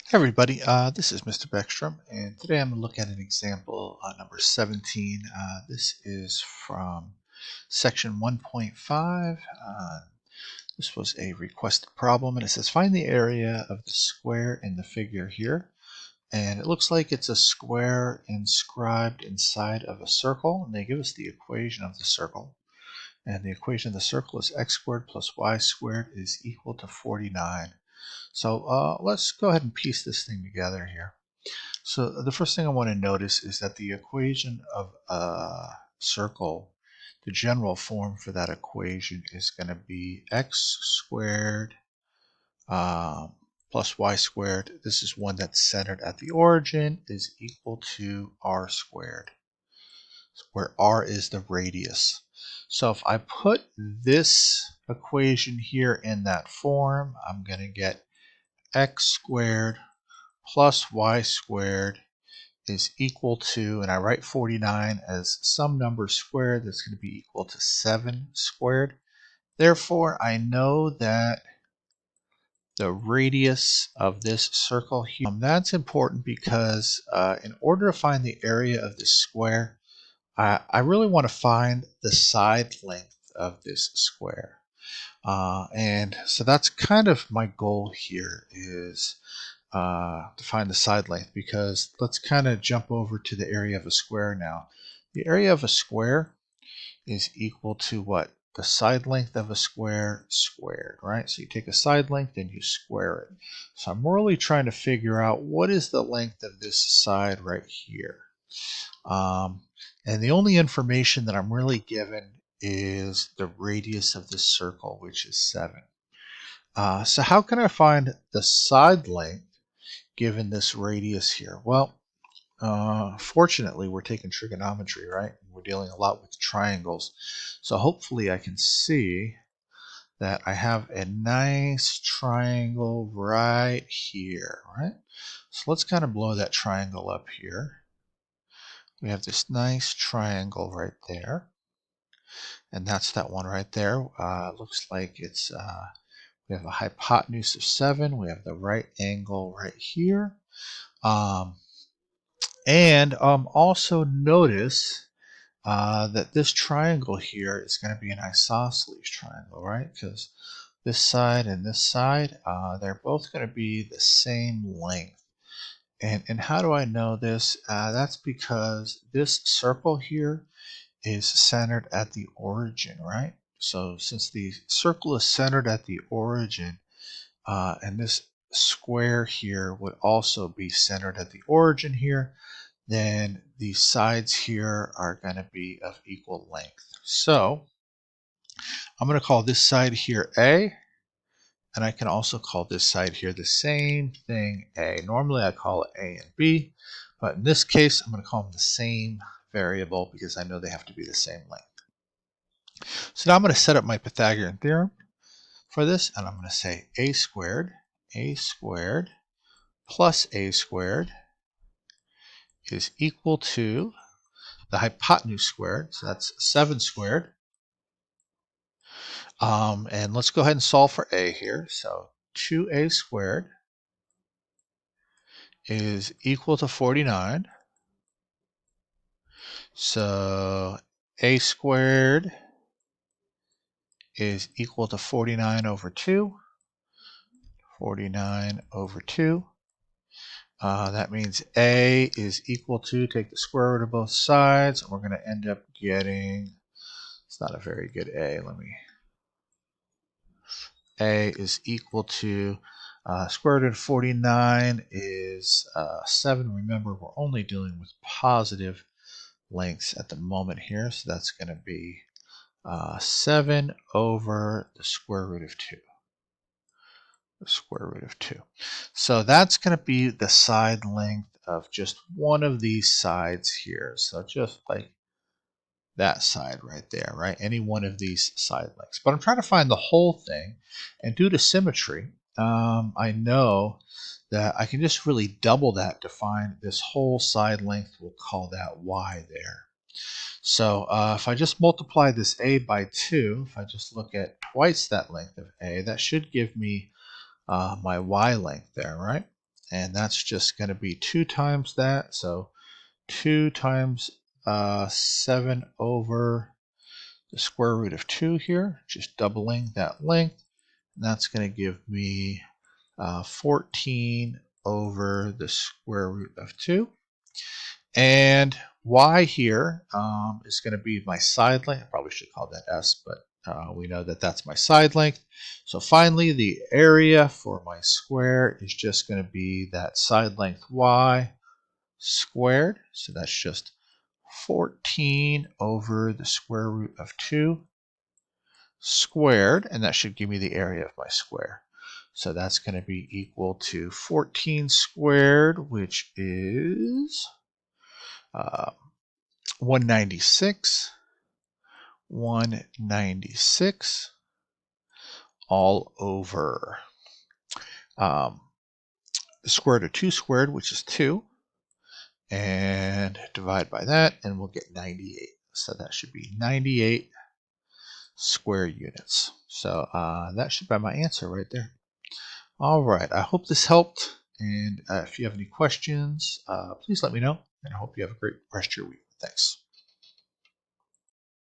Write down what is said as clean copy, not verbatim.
Hey everybody, this is Mr. Beckstrom, and today I'm going to look at an example number 17. This is from section 1.5. This was a requested problem, and it says find the area of the square in the figure here. And it looks like it's a square inscribed inside of a circle, and they give us the equation of the circle. And the equation of the circle is x squared plus y squared is equal to 49. So let's go ahead and piece this thing together here. So the first thing I want to notice is that the equation of a circle, the general form for that equation is going to be x squared plus y squared. This is one that's centered at the origin is equal to r squared, where r is the radius. So if I put this equation here in that form, I'm going to get x squared plus y squared is equal to, and I write 49 as some number squared that's going to be equal to 7 squared. Therefore, I know that the radius of this circle here, that's important because in order to find the area of this square, I really want to find the side length of this square. And so that's kind of my goal here is to find the side length, because let's kind of jump over to the area of a square now. The area of a square is equal to what? The side length of a square squared, right? So you take a side length and you square it. So I'm really trying to figure out what is the length of this side right here. And the only information that I'm really given is the radius of this circle, which is 7. So how can I find the side length given this radius here? Well, fortunately, we're taking trigonometry, right? We're dealing a lot with triangles. So hopefully I can see that I have a nice triangle right here, right? So let's kind of blow that triangle up here. We have this nice triangle right there. And that's that one right there. Looks like it's, we have a hypotenuse of 7. We have the right angle right here. And also notice that this triangle here is going to be an isosceles triangle, right? Because this side and this side, they're both going to be the same length. And how do I know this? That's because this circle here is centered at the origin, right? So since the circle is centered at the origin, and this square here would also be centered at the origin here, then the sides here are going to be of equal length. So I'm going to call this side here A, and I can also call this side here the same thing A. Normally I call it A and B, but in this case I'm going to call them the same variable because I know they have to be the same length. So now I'm going to set up my Pythagorean theorem for this, and I'm going to say A squared plus A squared is equal to the hypotenuse squared, so that's 7 squared. And let's go ahead and solve for A here. So 2A squared is equal to 49. So A squared is equal to 49 over 2. 49 over 2. That means A is equal to, take the square root of both sides, and we're going to end up getting, it's not a very good A, A is equal to, square root of 49 is 7. Remember, we're only dealing with positive lengths at the moment here, so that's going to be 7 over the square root of 2. The square root of 2. So that's going to be the side length of just one of these sides here. So just like that side right there, right? Any one of these side lengths. But I'm trying to find the whole thing, and due to symmetry, I know that I can just really double that to find this whole side length. We'll call that y there. So if I just multiply this a by 2, if I just look at twice that length of a, that should give me my y length there, right? and that's just going to be 2 times that. So 2 times 7 over the square root of 2 here, just doubling that length. And that's going to give me 14 over the square root of 2. And y here is going to be my side length. I probably should call that s, but we know that that's my side length. So finally, the area for my square is just going to be that side length y squared. So that's just 14 over the square root of 2 squared, and that should give me the area of my square. So that's going to be equal to 14 squared, which is 196. 196 all over the square root of 2 squared, which is 2, and divide by that, and we'll get 98. So that should be 98 square units. So that should be my answer right there. All right, I hope this helped, and if you have any questions, please let me know, and I hope you have a great rest of your week. Thanks.